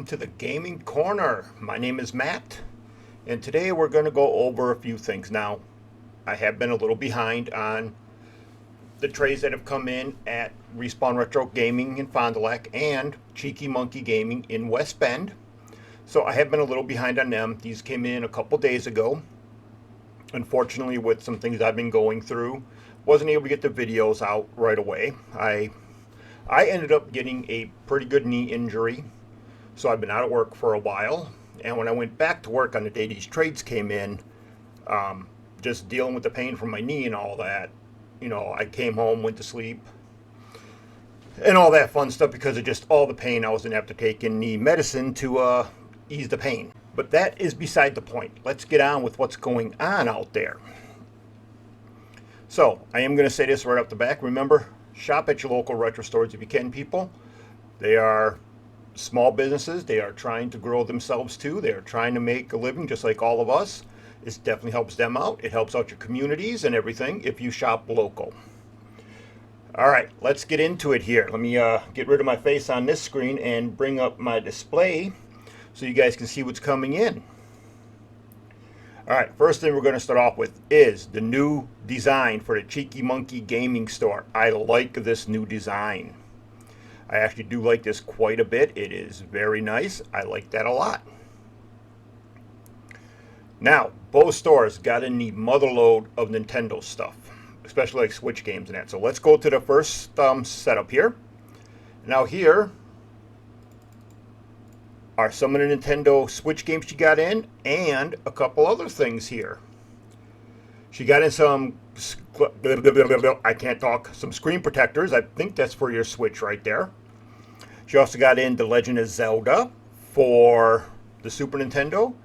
welcome to the Gaming Corner. My name is Matt, and today we're going to go over a few things. Now, I have been a little behind on the trays that have come in at Respawn Retro Gaming in Fond du Lac and Cheeky Monkey Gaming in West Bend. So I have been a little behind on them. These came in a couple days ago. Unfortunately, with some things I've been going through, wasn't able to get the videos out right away. I ended up getting a pretty good knee injury, so I've been out of work for a while. And when I went back to work on the day these trades came in, just dealing with the pain from my knee and all that, I came home, went to sleep, and all that fun stuff because of just all the pain. I was going to have to take in knee medicine to ease the pain. But that is beside the point. Let's get on with what's going on out there. So, I am going to say this right off the back. Remember, shop at your local retro stores if you can, people. They are small businesses. They are trying to grow themselves too. They are trying to make a living just like all of us. This definitely helps them out. It helps out your communities and everything if you shop local. All right, let's get into it here. Let me get rid of my face on this screen and bring up my display so you guys can see what's coming in. All right, first thing we're going to start off with is the new design for the Cheeky Monkey Gaming Store. I like this new design. I actually do like this quite a bit. It is very nice. I like that a lot. Now, both stores got in the motherload of Nintendo stuff, especially like Switch games and that. So let's go to the first setup here. Now here are some of the Nintendo Switch games she got in, and a couple other things here. She got in some, I can't talk, some screen protectors. I think that's for your Switch right there. She also got in The Legend of Zelda for the Super Nintendo.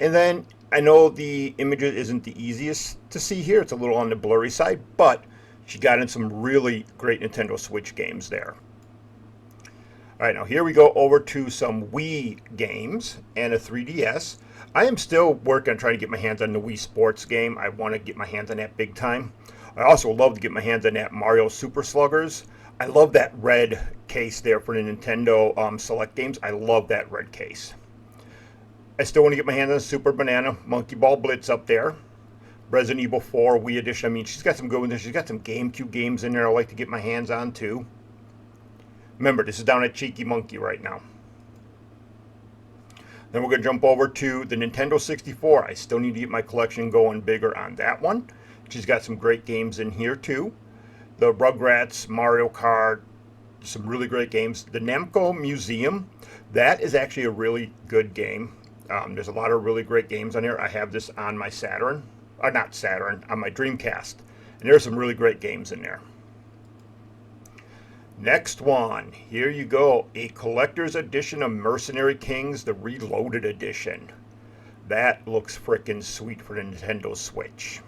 And then, I know the image isn't the easiest to see here. It's a little on the blurry side, but she got in some really great Nintendo Switch games there. All right, now here we go over to some Wii games and a 3DS. I am still working on trying to get my hands on the Wii Sports game. I want to get my hands on that big time. I also love to get my hands on that Mario Super Sluggers. I love that red case there for the Nintendo Select games. I love that red case. I still want to get my hands on Super Banana Monkey Ball Blitz up there. Resident Evil 4 Wii Edition. I mean, she's got some good ones there. She's got some GameCube games in there I like to get my hands on too. Remember, this is down at Cheeky Monkey right now. Then we're going to jump over to the Nintendo 64. I still need to get my collection going bigger on that one. She's got some great games in here too. The Rugrats, Mario Kart, some really great games. The Namco Museum, that is actually a really good game. There's a lot of really great games on here. I have this on my Saturn, or not Saturn, on my Dreamcast. And there's some really great games in there. Next one, here you go, a collector's edition of Mercenary Kings, the Reloaded Edition. That looks frickin' sweet for the Nintendo Switch.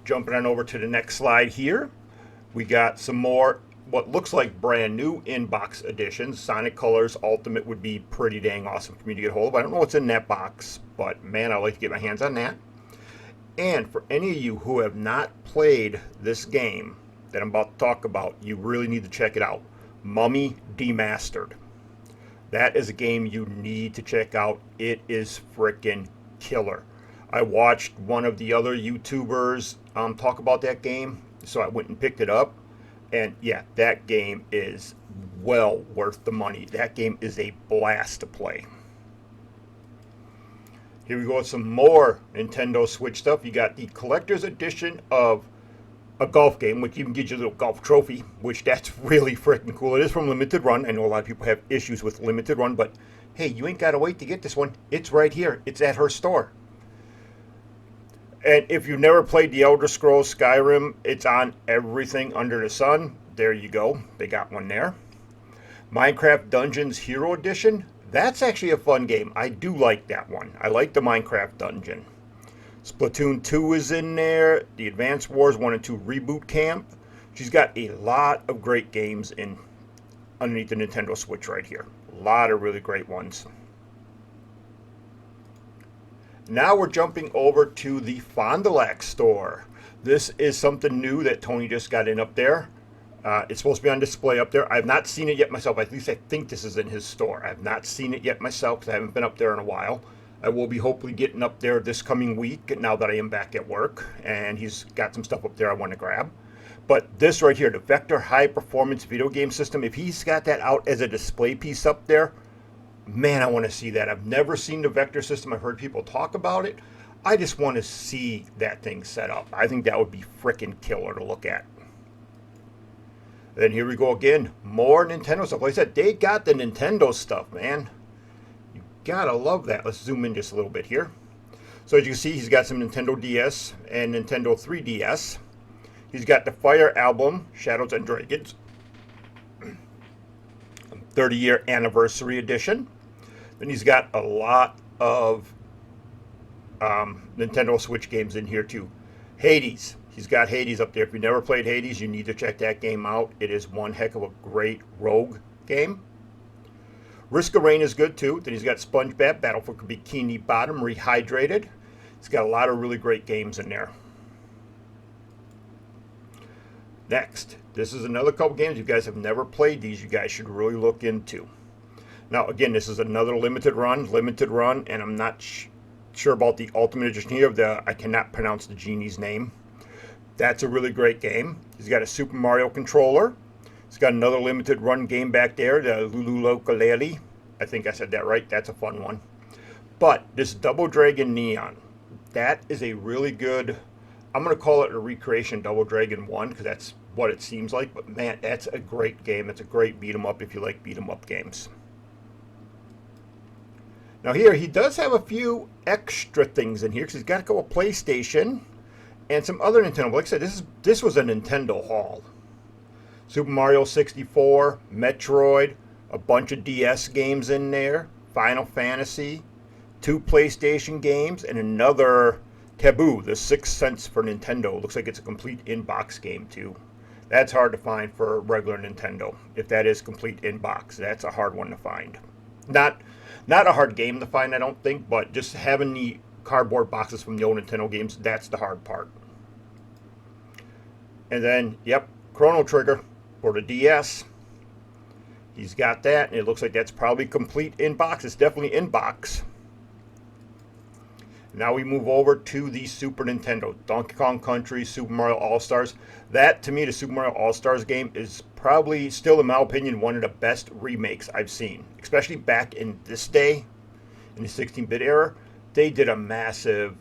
Jumping on over to the next slide here, we got some more what looks like brand new in-box editions. Sonic Colors Ultimate would be pretty dang awesome for me to get hold of. I don't know what's in that box, but man, I'd like to get my hands on that. And for any of you who have not played this game that I'm about to talk about, you really need to check it out. Mummy Demastered. That is a game you need to check out. It is frickin' killer. I watched one of the other YouTubers talk about that game, so I went and picked it up. And yeah, that game is well worth the money. That game is a blast to play. Here we go with some more Nintendo Switch stuff. You got the collector's edition of a golf game, which even gives you a little golf trophy, which that's really freaking cool. It is from Limited Run. I know a lot of people have issues with Limited Run, but hey, you ain't got to wait to get this one. It's right here. It's at her store. And if you've never played the Elder Scrolls Skyrim, it's on everything under the sun. There you go. They got one there. Minecraft Dungeons Hero Edition. That's actually a fun game. I do like that one. I like the Minecraft Dungeon. Splatoon 2 is in there. The Advance Wars 1 and 2 Reboot Camp. She's got a lot of great games in underneath the Nintendo Switch right here. A lot of really great ones. Now we're jumping over to the Fond du Lac store. This is something new that Tony just got in up there. It's supposed to be on display up there. I have not seen it yet myself. At least I think this is in his store. I have not seen it yet myself because I haven't been up there in a while. I will be hopefully getting up there this coming week now that I am back at work. And he's got some stuff up there I want to grab. But this right here, the Vector High Performance Video Game System, if he's got that out as a display piece up there, man, I want to see that. I've never seen the Vector system. I've heard people talk about it. I just want to see that thing set up. I think that would be freaking killer to look at. Then here we go again. More Nintendo stuff. Like I said, they got the Nintendo stuff, man. You gotta love that. Let's zoom in just a little bit here. So as you can see, he's got some Nintendo DS and Nintendo 3DS. He's got the Fire Album, Shadows and Dragons, 30-year anniversary edition. Then he's got a lot of Nintendo Switch games in here too. Hades. He's got Hades up there. If you never played Hades, you need to check that game out. It is one heck of a great rogue game. Risk of Rain is good too. Then he's got SpongeBob, Battle for Bikini Bottom, Rehydrated. He's got a lot of really great games in there. Next, this is another couple games. If you guys have never played these, you guys should really look into. Now, again, this is another limited run, and I'm not sure about the Ultimate Edition here. I cannot pronounce the genie's name. That's a really great game. He's got a Super Mario controller. He's got another limited run game back there, the Lulu Ukulele. I think I said that right. That's a fun one. But this Double Dragon Neon, that is a really good, I'm going to call it a recreation Double Dragon 1 because that's what it seems like. But man, that's a great game. It's a great beat 'em up if you like beat 'em up games. Now here, he does have a few extra things in here because he's got a couple PlayStation and some other Nintendo. Like I said, this was a Nintendo haul. Super Mario 64, Metroid, a bunch of DS games in there, Final Fantasy, 2 PlayStation games, and another Taboo, The Sixth Sense for Nintendo. Looks like it's a complete in-box game too. That's hard to find for regular Nintendo. If that is complete in-box, that's a hard one to find. Not a hard game to find, I don't think, but just having the cardboard boxes from the old Nintendo games, that's the hard part. And then, yep, Chrono Trigger for the DS. He's got that, and it looks like that's probably complete in box. It's definitely in box. Now we move over to the Super Nintendo. Donkey Kong Country, Super Mario All-Stars. That, to me, the Super Mario All-Stars game is probably still, in my opinion, one of the best remakes I've seen. Especially back in this day, in the 16-bit era. They did a massive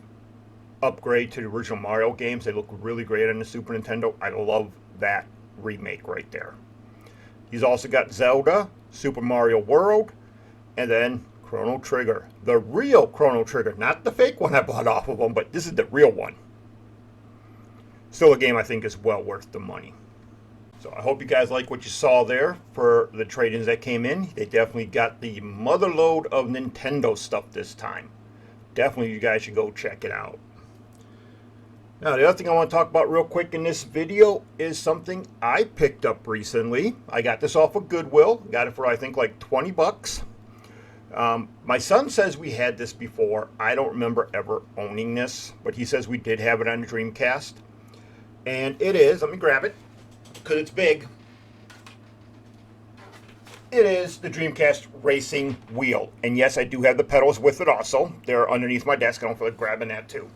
upgrade to the original Mario games. They look really great on the Super Nintendo. I love that remake right there. He's also got Zelda, Super Mario World, and then Chrono Trigger. The real Chrono Trigger, not the fake one I bought off of them, but this is the real one. Still a game I think is well worth the money. So I hope you guys like what you saw there for the trade-ins that came in. They definitely got the mother load of Nintendo stuff this time. Definitely you guys should go check it out. Now, the other thing I want to talk about real quick in this video is something I picked up recently. I got this off of Goodwill. Got it for, I think, like 20 bucks. My son says we had this before. I don't remember ever owning this, but he says we did have it on the Dreamcast. And it is, let me grab it, because it's big. It is the Dreamcast Racing Wheel. And yes, I do have the pedals with it also. They're underneath my desk. I don't feel like grabbing that too.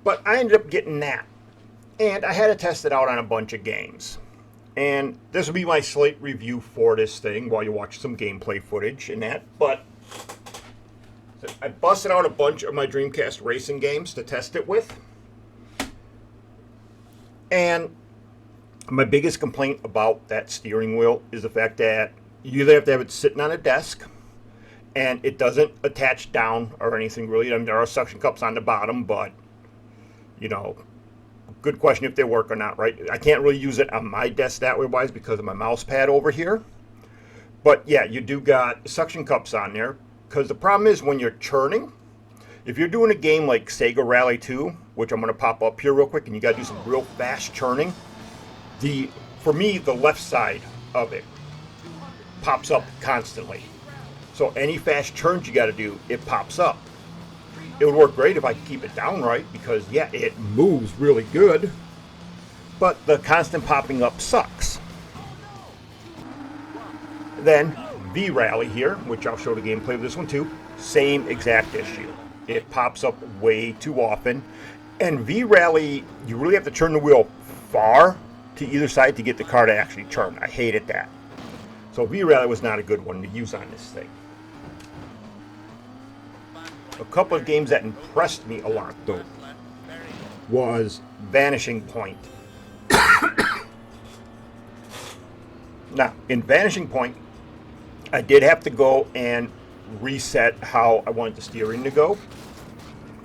But I ended up getting that. And I had to test it out on a bunch of games. And this will be my slate review for this thing while you watch some gameplay footage and that. But I busted out a bunch of my Dreamcast racing games to test it with. And my biggest complaint about that steering wheel is the fact that you either have to have it sitting on a desk and it doesn't attach down or anything really. I mean, there are suction cups on the bottom, but you know, good question if they work or not, right? I can't really use it on my desk that way wise because of my mouse pad over here. But yeah, you do got suction cups on there because the problem is when you're churning, if you're doing a game like Sega Rally 2, which I'm going to pop up here real quick, and you got to do some real fast churning, for me, the left side of it pops up constantly. So any fast turns you got to do, it pops up. It would work great if I could keep it down right because, yeah, it moves really good. but the constant popping up sucks. Then V-Rally here, which I'll show the gameplay of this one too, same exact issue. It pops up way too often. And V-Rally, you really have to turn the wheel far to either side to get the car to actually turn. I hated that. So V-Rally was not a good one to use on this thing. A couple of games that impressed me a lot though was Vanishing Point. Now, in Vanishing Point, I did have to go and reset how I wanted the steering to go.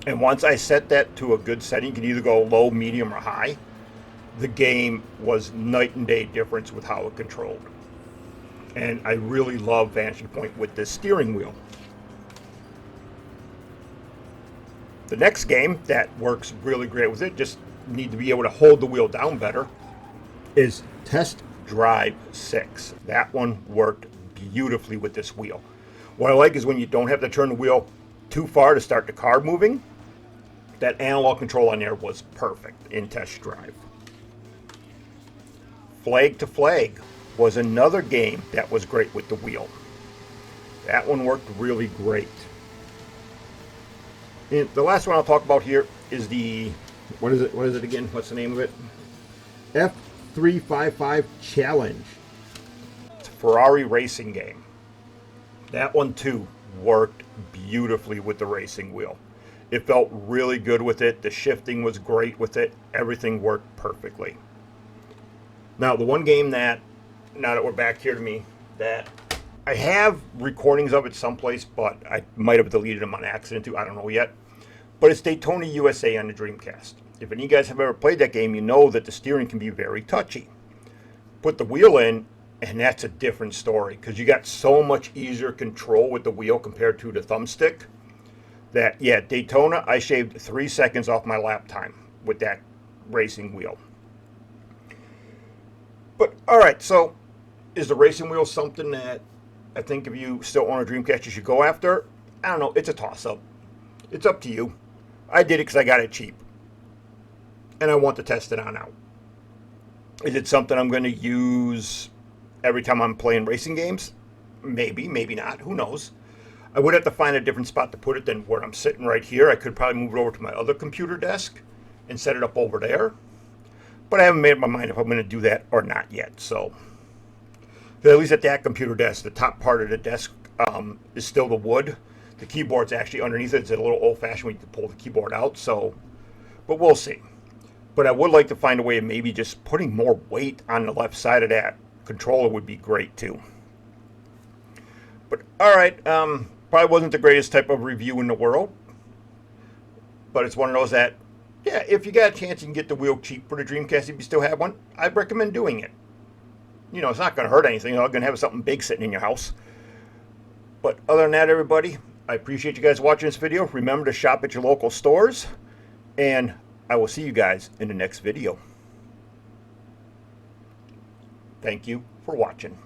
And once I set that to a good setting, you can either go low, medium, or high. The game was night and day difference with how it controlled. And I really love Vanishing Point with this steering wheel. The next game that works really great with it, just need to be able to hold the wheel down better, is Test Drive 6. That one worked beautifully with this wheel. What I like is when you don't have to turn the wheel too far to start the car moving, that analog control on there was perfect in Test Drive. Flag to Flag was another game that was great with the wheel. That one worked really great. And the last one I'll talk about here is the, what is it again? What's the name of it? F355 Challenge. It's a Ferrari racing game. That one too worked beautifully with the racing wheel. It felt really good with it. The shifting was great with it. Everything worked perfectly. Now, the one game that, now that we're back here to me, that I have recordings of it someplace, but I might have deleted them on accident too. I don't know yet. But it's Daytona USA on the Dreamcast. If any of you guys have ever played that game, you know that the steering can be very touchy. Put the wheel in, and that's a different story, because you got so much easier control with the wheel compared to the thumbstick. That, yeah, Daytona, I shaved 3 seconds off my lap time with that racing wheel. But, alright, so is the racing wheel something that I think if you still own a Dreamcast you should go after? I don't know, it's a toss-up. It's up to you. I did it because I got it cheap. And I want to test it on out. Is it something I'm going to use every time I'm playing racing games? Maybe, maybe not, who knows. I would have to find a different spot to put it than where I'm sitting right here. I could probably move it over to my other computer desk and set it up over there. But I haven't made up my mind if I'm going to do that or not yet. So, at least at that computer desk, the top part of the desk is still the wood. The keyboard's actually underneath it. It's a little old-fashioned when you can pull the keyboard out. So, but we'll see. But I would like to find a way of maybe just putting more weight on the left side of that controller would be great too. But alright, probably wasn't the greatest type of review in the world. But it's one of those that, yeah, if you got a chance you can get the wheel cheap for the Dreamcast if you still have one, I'd recommend doing it. You know, it's not going to hurt anything. You're not going to have something big sitting in your house. But other than that, everybody, I appreciate you guys watching this video. Remember to shop at your local stores. And I will see you guys in the next video. Thank you for watching.